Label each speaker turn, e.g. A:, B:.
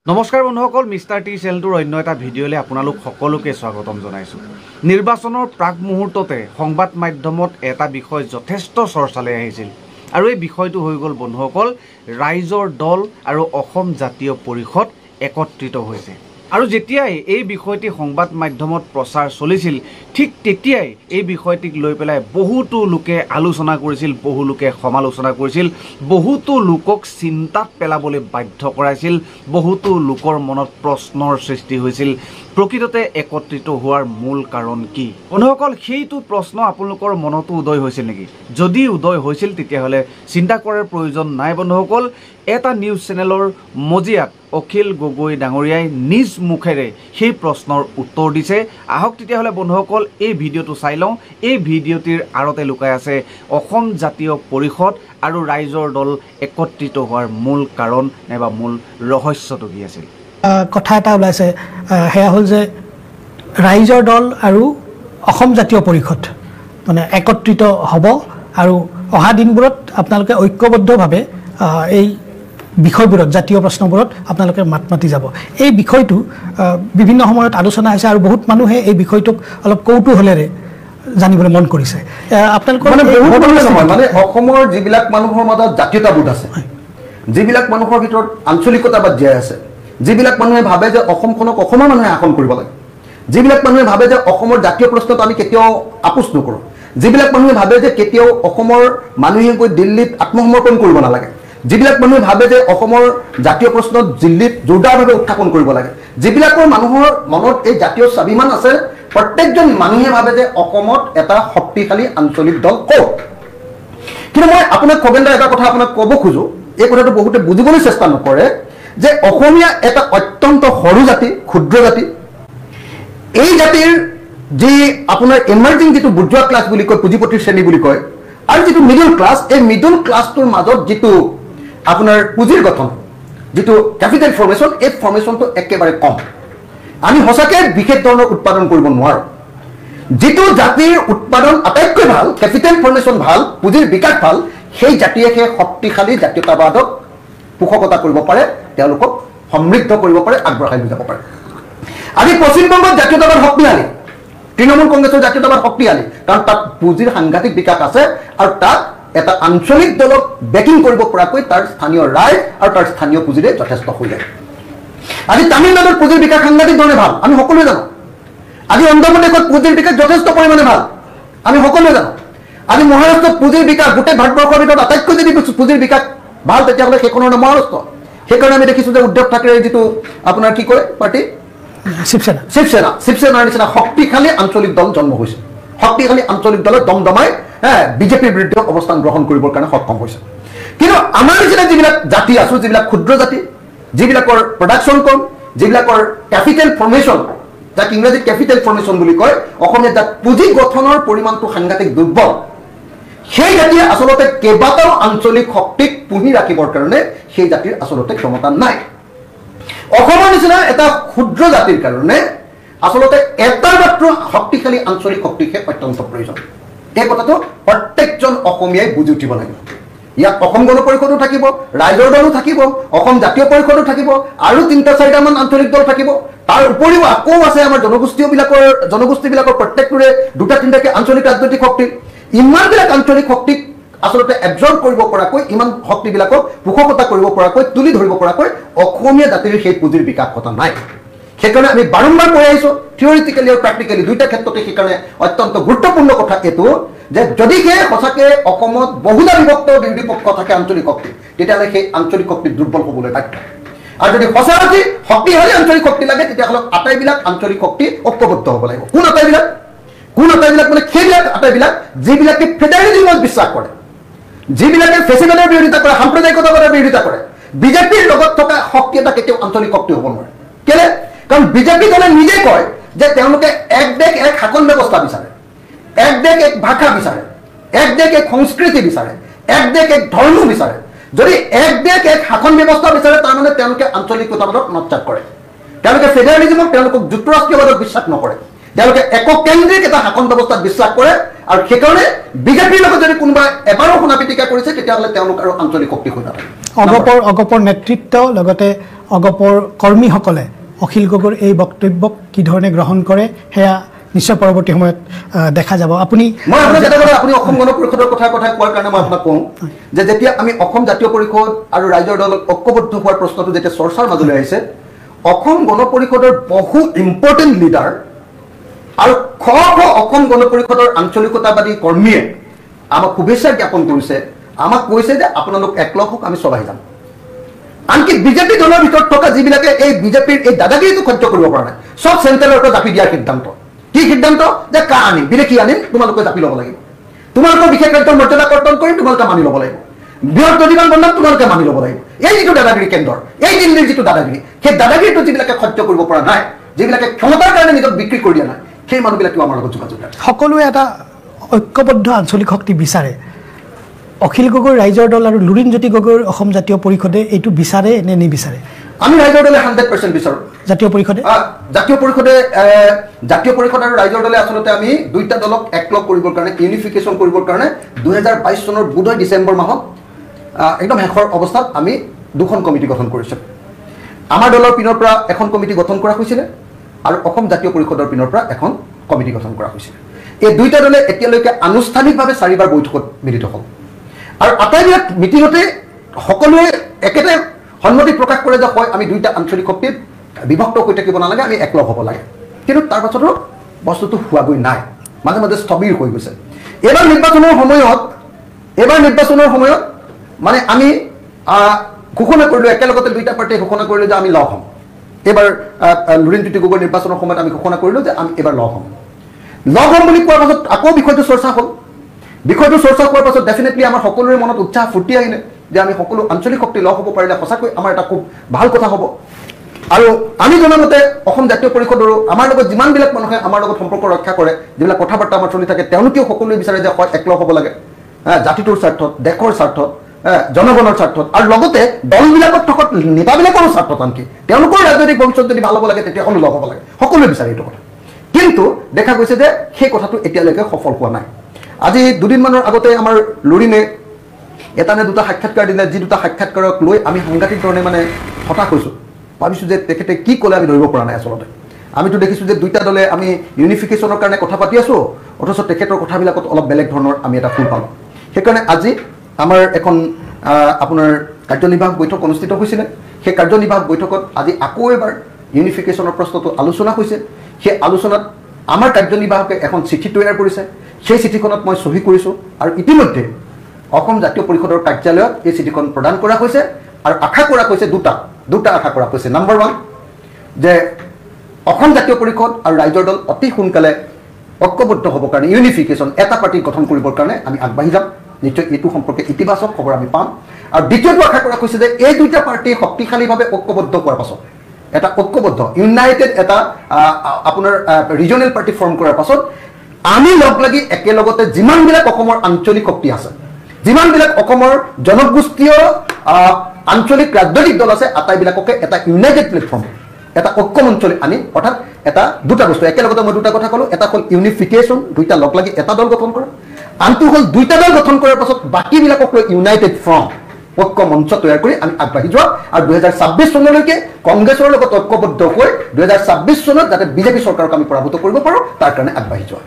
A: নমস্কাৰ বন্ধুসকল, mister T চেনেলটোৰ অন্য এটা ভিডিঅ'লৈ আপোনালোক সকলোকে স্বাগতম জনাইছোঁ। নিৰ্বাচনৰ প্ৰাক মুহূৰ্ততে সংবাদ মাধ্যমত এটা বিষয় যথেষ্ট চৰ্চালৈ আহিছিল আৰু এই বিষয়টো হৈ গ'ল বন্ধুসকল, ৰাইজৰ দল আৰু অসম জাতীয় পৰিষদ একত্ৰিত হৈছে। আৰু যেতিয়াই এই বিষয়টি সংবাদ মাধ্যমত প্ৰচাৰ চলিছিল, ঠিক তেতিয়াই এই বিষয়টিক লৈ পেলাই বহুতো লোকে আলোচনা কৰিছিল, বহু লোকে সমালোচনা কৰিছিল, বহুতো লোকক চিন্তাত পেলাবলৈ বাধ্য কৰাইছিল, বহুতো লোকৰ মনত প্ৰশ্নৰ সৃষ্টি হৈছিল। প্ৰকৃততে একত্ৰিত হোৱাৰ মূল কাৰণ কি? বন্ধুসকল, সেইটো প্ৰশ্ন আপোনালোকৰ মনতো উদয় হৈছিল নেকি? যদি উদয় হৈছিল তেতিয়াহ'লে চিন্তা কৰাৰ প্ৰয়োজন নাই বন্ধুসকল। এটা নিউজ চেনেলৰ মজিয়াত অখিল গগৈ ডাঙৰীয়াই নিজ মুখেৰে সেই প্ৰশ্নৰ উত্তৰ দিছে। আহক তেতিয়াহ'লে বন্ধুসকল এই ভিডিঅ'টো চাই লওঁ। এই ভিডিঅ'টিৰ আঁৰতে লুকাই আছে অসম জাতীয় পৰিষদ আৰু ৰাইজৰ দল একত্ৰিত হোৱাৰ মূল কাৰণ নাইবা মূল ৰহস্যটো কি আছিল।
B: কথা এটা ওলাইছে, সেয়া হ'ল যে ৰাইজৰ দল আৰু অসম জাতীয় পৰিষদ মানে একত্ৰিত হ'ব আৰু অহা দিনবোৰত আপোনালোকে ঐক্যবদ্ধভাৱে এই বিষয়বোৰত, জাতীয় প্ৰশ্নবোৰত আপোনালোকে মাত মাতি যাব। এই বিষয়টো বিভিন্ন সময়ত আলোচনা হৈছে আৰু বহুত মানুহে এই বিষয়টোক অলপ কৌতূহলেৰে জানিবলৈ মন কৰিছে। আপোনালোকৰ
C: মানে অসমৰ যিবিলাক মানুহৰ মাজত জাতীয়তাবোধ আছে, যিবিলাক মানুহৰ ভিতৰত আঞ্চলিকতাবাদ জীয়াই আছে, যিবিলাক মানুহে ভাবে যে অসমখনক অসমৰ মানুহে শাসন কৰিব লাগে, যিবিলাক মানুহে ভাবে যে অসমৰ জাতীয় প্ৰশ্নত আমি কেতিয়াও আপোচ নকৰোঁ, যিবিলাক মানুহে ভাবে যে কেতিয়াও অসমৰ মানুহে গৈ দিল্লীত আত্মসমৰ্পণ কৰিব নালাগে, যিবিলাক মানুহে ভাবে যে অসমৰ জাতীয় প্ৰশ্নত দিল্লীত জোৰদাৰভাৱে উত্থাপন কৰিব লাগে, যিবিলাকৰ মানুহৰ মনত এই জাতীয় স্বাভিমান আছে, প্ৰত্যেকজন মানুহে ভাবে যে অসমত এটা শক্তিশালী আঞ্চলিক দল ক'ত। কিন্তু মই আপোনাক খগেনদা এটা কথা আপোনাক ক'ব খোজোঁ, এই কথাটো বহুতে বুজিবলৈ চেষ্টা নকৰে যে অসমীয়া এটা অত্যন্ত সৰু জাতি, ক্ষুদ্ৰ জাতি। এই জাতিৰ যি আপোনাৰ ইমাৰ্জিং যিটো বুৰ্জোৱা ক্লাছ বুলি কয়, পুঁজিপতিৰ শ্ৰেণী বুলি কয়, আৰু যিটো মিডল ক্লাছ, এই মিডল ক্লাছটোৰ মাজত যিটো আপোনাৰ পুঁজিৰ গঠন, যিটো কেপিটেল ফৰ্মেশ্যন, এই ফৰ্মেশ্যনটো একেবাৰে কম। আমি সঁচাকৈ বিশেষ ধৰণৰ উৎপাদন কৰিব নোৱাৰোঁ। যিটো জাতিৰ উৎপাদন আটাইতকৈ ভাল, কেপিটেল ফৰ্মেশ্যন ভাল, পুঁজিৰ বিকাশ ভাল, সেই জাতিয়ে সেই শক্তিশালী জাতীয়তাবাদক পোষকতা কৰিব পাৰে, তেওঁলোকক সমৃদ্ধ কৰিব পাৰে, আগবঢ়াই লৈ যাব পাৰে। আজি পশ্চিমবংগত জাতীয়তাবাদ শক্তিশালী, তৃণমূল কংগ্ৰেছৰ জাতীয়তাবাদ শক্তিশালী, কাৰণ তাত পুঁজিৰ সাংঘাতিক বিকাশ আছে আৰু তাত এটা আঞ্চলিক দলক বেকিং কৰিব পৰাকৈ তাৰ স্থানীয় ৰাইজ আৰু তাৰ স্থানীয় পুঁজিৰে যথেষ্ট হৈ যায়। আজি তামিলনাডুৰ পুঁজিৰ বিকাশ সাংঘাতিক ধৰণে ভাল, আমি সকলোৱে জানো। আজি অন্ধ্ৰপ্ৰদেশত পুঁজিৰ বিকাশ যথেষ্ট পৰিমাণে ভাল, আমি সকলোৱে জানো। আজি মহাৰাষ্ট্ৰত পুঁজিৰ বিকাশ, গোটেই ভাৰতবৰ্ষৰ ভিতৰত আটাইতকৈ যদি পুঁজিৰ বিকাশ ভাল, তেতিয়াহ'লে সেইখনৰ নাম মহাৰাষ্ট্ৰ। সেইকাৰণে আমি দেখিছোঁ যে উদ্ধৱ ঠাকৰেৰ যিটো আপোনাৰ কি কয় পাৰ্টি, শিৱসেনাৰ নিচিনা শক্তিশালী আঞ্চলিক দল জন্ম হৈছে। শক্তিশালী আঞ্চলিক দলে দমদমাই বিজেপিৰ বিৰুদ্ধে অৱস্থান গ্ৰহণ কৰিবৰ কাৰণে সক্ষম হৈছে। কিন্তু আমাৰ নিচিনা যিবিলাক জাতি আছোঁ, যিবিলাক ক্ষুদ্ৰ জাতি, যিবিলাকৰ প্ৰডাকশ্যন কম, যিবিলাকৰ কেপিটেল ফৰ্মেশ্যন, যাক ইংৰাজীত কেপিটেল ফৰ্মেশ্যন বুলি কয়, অসমীয়াত যাক পুঁজি গঠনৰ পৰিমাণটো সাংঘাতিক দুৰ্বল, সেই জাতিয়ে আচলতে কেইবাটাও আঞ্চলিক শক্তিক পুহি ৰাখিবৰ কাৰণে সেই জাতিৰ আচলতে ক্ষমতা নাই। অসমৰ নিচিনা এটা ক্ষুদ্ৰ জাতিৰ কাৰণে আচলতে এটা মাত্ৰ শক্তিশালী আঞ্চলিক শক্তিহে অত্যন্ত প্ৰয়োজন। এই কথাটো প্ৰত্যেকজন অসমীয়াই বুজি উঠিব লাগিব। ইয়াত অসম গণ পৰিষদো থাকিব, ৰাইজৰ দলো থাকিব, অসম জাতীয় পৰিষদো থাকিব, আৰু ৩-৪টামান আঞ্চলিক দল থাকিব। তাৰ উপৰিও আকৌ আছে আমাৰ জনগোষ্ঠীবিলাকৰ প্ৰত্যেকটোৰে 2-3টাকৈ আঞ্চলিক ৰাজনৈতিক শক্তি। ইমানবিলাক আঞ্চলিক শক্তিক আচলতে এবজৰ্ব কৰিব পৰাকৈ, ইমান শক্তিবিলাকক পোষকতা কৰিব পৰাকৈ, তুলি ধৰিব পৰাকৈ অসমীয়া জাতিৰ সেই পুঁজিৰ বিকাশ ঘটা নাই। সেইকাৰণে আমি বাৰম্বাৰ কৈ আহিছোঁ, থিয়ৰিটিকেলি আৰু প্ৰেক্টিকেলি দুইটা ক্ষেত্ৰতে। সেইকাৰণে অত্যন্ত গুৰুত্বপূৰ্ণ কথা এইটো যে যদিহে সঁচাকৈ অসমত বহুদা বিভক্ত বিৰোধী পক্ষ থাকে আঞ্চলিক শক্তি, তেতিয়াহ'লে সেই আঞ্চলিক শক্তি দুৰ্বল হ'বলৈ বাধ্য। আৰু যদি সঁচাকৈ শক্তিশালী আঞ্চলিক শক্তি লাগে, তেতিয়াহ'লে আটাইবিলাক আঞ্চলিক শক্তি ঐক্যবদ্ধ হ'ব লাগিব। কোন আটাইবিলাক মানে সেইবিলাক আটাইবিলাক যিবিলাকে ফেডাৰেলিজমত বিশ্বাস কৰে, যিবিলাকে ফেচিবাদৰ বিৰোধিতা কৰে, সাম্প্ৰদায়িকতাবাদৰ বিৰোধিতা কৰে। বিজেপিৰ লগত থকা শক্তি এটা কেতিয়াও আঞ্চলিক শক্তি হ'ব নোৱাৰে। কেলে? কাৰণ বিজেপি দলে নিজে কয় যে তেওঁলোকে এক দেশ এক শাসন ব্যৱস্থা বিচাৰে, এক দেশ এক ভাষা বিচাৰে, এক দেশ এক সংস্কৃতি বিচাৰে, এক দেশ এক ধৰ্ম বিচাৰে। যদি এক দেশ এক শাসন ব্যৱস্থা বিচাৰে, তাৰমানে তেওঁলোকে আঞ্চলিকতাবাদক নৎযাগ কৰে, তেওঁলোকে ফেডাৰেলিজমক, তেওঁলোকক যুক্তৰাষ্ট্ৰীয়বাদক বিশ্বাস নকৰে। তেওঁলোকে এককেন্দ্ৰিক এটা শাসন ব্যৱস্থাত বিশ্বাস কৰে আৰু সেইকাৰণে বিজেপিৰ লগত যদি কোনোবা এবাৰো শুনা পিটিকা কৰিছে তেতিয়াহ'লে তেওঁলোক আৰু আঞ্চলিক শক্তি হৈ নাথাকে
B: অগপৰ নেতৃত্ব লগতে অগপৰ কৰ্মীসকলে অখিল গগৈৰ এই বক্তব্যক কি ধৰণে গ্ৰহণ কৰে সেয়া নিশ্চয় পৰৱৰ্তী সময়ত দেখা যাব আপুনি
C: মই আপোনাক এটা কথা আপুনি অসম গণ পৰিষদৰ কথা কোৱাৰ কাৰণে মই আপোনাক কওঁ যে যেতিয়া আমি অসম জাতীয় পৰিষদ আৰু ৰাইজৰ দলত ঐক্যবদ্ধ হোৱাৰ প্ৰশ্নটো যেতিয়া চৰ্চাৰ মাজলৈ আহিছে অসম গণ পৰিষদৰ বহু ইম্পৰ্টেণ্ট লিডাৰ আৰু শ অসম গণ পৰিষদৰ আঞ্চলিকতাবাদী কৰ্মীয়ে আমাক শুভেচ্ছা জ্ঞাপন কৰিছে আমাক কৈছে যে আপোনালোক একলগ হওক আমি চলাই যাম আনকি বিজেপি দলৰ ভিতৰত থকা যিবিলাকে এই বিজেপিৰ এই দাদাগিৰিটো সহ্য কৰিব পৰা নাই চব চেণ্ট্ৰেলৰ পৰা জাপি দিয়াৰ সিদ্ধান্ত কি সিদ্ধান্ত যে কা আনিম বিদেশী আনিম তোমালোকে জাপি ল'ব লাগিব তোমালোকৰ বিশেষ ৰাজ্যৰ মৰ্যাদা কৰ্তন কৰিম তোমালোকে মানি ল'ব লাগিব বৃহৎ অধিকাৰ বন্ধন তোমালোকে মানি ল'ব লাগিব এই যিটো দাদাগিৰি কেন্দ্ৰৰ এই দিল্লীৰ যিটো দাদাগিৰি সেই দাদাগিৰিটো যিবিলাকে সহ্য কৰিব পৰা নাই যিবিলাকে ক্ষমতাৰ কাৰণে নিজক বিক্ৰী কৰি দিয়া নাই সেই মানুহবিলাকেও আমাৰ লগত যোগাযোগ ৰাখে
B: সকলোৱে এটা ঐক্যবদ্ধ আঞ্চলিক শক্তি বিচাৰে অখিল গগৈ ৰাইজৰ দল আৰু লুৰিণজ্যোতি গগৈৰ অসম জাতীয় পৰিষদে এইটো বিচাৰে নে নিবিচাৰে
C: আমি ৰাইজৰ দলে 100% বিচাৰোঁ
B: জাতীয় পৰিষদে
C: জাতীয় পৰিষদ আৰু ৰাইজৰ দলে আচলতে আমি দুইটা দলক একলগ কৰিবৰ কাৰণে ইউনিফিকেশ্যন কৰিবৰ কাৰণে 2022 চনৰ বোধহয় ডিচেম্বৰ মাহত একদম শেষৰ অৱস্থাত আমি দুখন কমিটি গঠন কৰিছোঁ আমাৰ দলৰ পিনৰ পৰা এখন কমিটি গঠন কৰা হৈছিলে আৰু অসম জাতীয় পৰিষদৰ পিনৰ পৰা এখন কমিটি গঠন কৰা হৈছিলে এই দুইটা দলে এতিয়ালৈকে আনুষ্ঠানিকভাৱে 4বাৰ বৈঠকত মিলিত হ'ল আৰু আটাইবিলাক মিটিঙতে সকলোৱে একেটা সন্মতি প্ৰকাশ কৰে যে হয় আমি দুইটা আঞ্চলিক শক্তিত বিভক্ত হৈ থাকিব নালাগে আমি একলগ হ'ব লাগে কিন্তু তাৰ পাছতো বস্তুটো হোৱাগৈ নাই মাজে মাজে স্থবিৰ হৈ গৈছে এইবাৰ নিৰ্বাচনৰ সময়ত মানে আমি ঘোষণা কৰিলোঁ একেলগতে দুইটা পাৰ্টিয়ে ঘোষণা কৰিলোঁ যে আমি লগ হ'ম এইবাৰ লুৰিণজ্যোতি গগৈ নিৰ্বাচনৰ সময়ত আমি ঘোষণা কৰিলোঁ যে আমি এইবাৰ লগ হ'ম বুলি কোৱাৰ পাছত আকৌ বিষয়টো চৰ্চা হ'ল বিষয়টো চৰ্চা কৰাৰ পাছত ডেফিনেটলি আমাৰ সকলোৰে মনত উৎসাহ ফূৰ্তি আহিলে যে আমি সকলো আঞ্চলিক শক্তি লগ হ'ব পাৰিলে সঁচাকৈ আমাৰ এটা খুব ভাল কথা হ'ব আৰু আমি জনামতে অসম জাতীয় পৰিষদৰো আমাৰ লগত যিমানবিলাক মানুহে আমাৰ লগত সম্পৰ্ক ৰক্ষা কৰে যিবিলাক কথা বাৰ্তা আমাৰ চলি থাকে তেওঁলোকেও সকলোৱে বিচাৰে যে হয় একলগ হ'ব লাগে জাতিটোৰ স্বাৰ্থত দেশৰ স্বাৰ্থত জনগণৰ স্বাৰ্থত আৰু লগতে দলবিলাকত থকা নেতাবিলাকৰো স্বাৰ্থত আনকি তেওঁলোকৰ ৰাজনৈতিক ভৱিষ্যত যদি ভাল হ'ব লাগে তেতিয়াহ'লে লগ হ'ব লাগে সকলোৱে বিচাৰে এইটো কথা কিন্তু দেখা গৈছে যে সেই কথাটো এতিয়ালৈকে সফল হোৱা নাই আজি দুদিনমানৰ আগতে আমাৰ লুৰিণে এটা নে দুটা সাক্ষাৎকাৰ দিলে যি দুটা সাক্ষাৎকাৰক লৈ আমি সাংঘাতিক ধৰণে মানে হতাশ হৈছোঁ ভাবিছোঁ যে তেখেতে কি ক'লে আমি ধৰিব পৰা নাই আচলতে আমিতো দেখিছোঁ যে দুইটা দলে আমি ইউনিফিকেশ্যনৰ কাৰণে কথা পাতি আছোঁ অথচ তেখেতৰ কথাবিলাকত অলপ বেলেগ ধৰণৰ আমি এটা ফুল পালোঁ সেইকাৰণে আজি আমাৰ এখন আপোনাৰ কাৰ্যনিৰ্বাহক বৈঠক অনুষ্ঠিত হৈছিলে সেই কাৰ্যনিৰ্বাহক বৈঠকত আজি আকৌ এবাৰ ইউনিফিকেশ্যনৰ প্ৰশ্নটো আলোচনা হৈছে সেই আলোচনাত আমাৰ কাৰ্যনিৰ্বাহকে এখন চিঠি তৈয়াৰ কৰিছে সেই চিঠিখনত মই চহী কৰিছোঁ আৰু ইতিমধ্যে অসম জাতীয় পৰিষদৰ কাৰ্যালয়ত এই চিঠিখন প্ৰদান কৰা হৈছে আৰু আশা কৰা হৈছে দুটা আশা কৰা হৈছে নম্বৰ 1 যে অসম জাতীয় পৰিষদ আৰু ৰাইজৰ দল অতি সোনকালে ঐক্যবদ্ধ হ'বৰ কাৰণে ইউনিফিকেশ্যন এটা পাৰ্টি গঠন কৰিবৰ কাৰণে আমি আগবাঢ়ি যাম নিশ্চয় এইটো সম্পৰ্কে ইতিবাচক খবৰ আমি পাম আৰু দ্বিতীয়টো আশা কৰা হৈছে যে এই দুইটা পাৰ্টি শক্তিশালীভাৱে ঐক্যবদ্ধ হোৱাৰ পাছত এটা ঐক্যবদ্ধ ইউনাইটেড এটা আপোনাৰ ৰিজনেল পাৰ্টি ফৰ্ম কৰাৰ পাছত আমি লগ লাগি একেলগতে যিমানবিলাক অসমৰ আঞ্চলিক শক্তি আছে যিমানবিলাক অসমৰ জনগোষ্ঠীয় আঞ্চলিক ৰাজনৈতিক দল আছে আটাইবিলাককে এটা ইউনাইটেড প্লেটফৰ্ম এটা ঐক্যমঞ্চলৈ আনি অৰ্থাৎ এটা দুটা বস্তু একেলগতে মই দুটা কথা ক'লোঁ এটা হ'ল ইউনিফিকেশ্যন দুইটা লগ লাগি এটা দল গঠন কৰা আনটো হ'ল দুইটা দল গঠন কৰাৰ পাছত বাকীবিলাকক লৈ ইউনাইটেড ফ্ৰণ্ট ঐক্য মঞ্চ তৈয়াৰ কৰি আমি আগবাঢ়ি যোৱা আৰু 2026 চনলৈকে কংগ্ৰেছৰ লগত ঐক্যবদ্ধ হৈ 2026 চনত যাতে বিজেপি চৰকাৰক আমি পৰাভূত কৰিব পাৰোঁ তাৰ কাৰণে আগবাঢ়ি যোৱা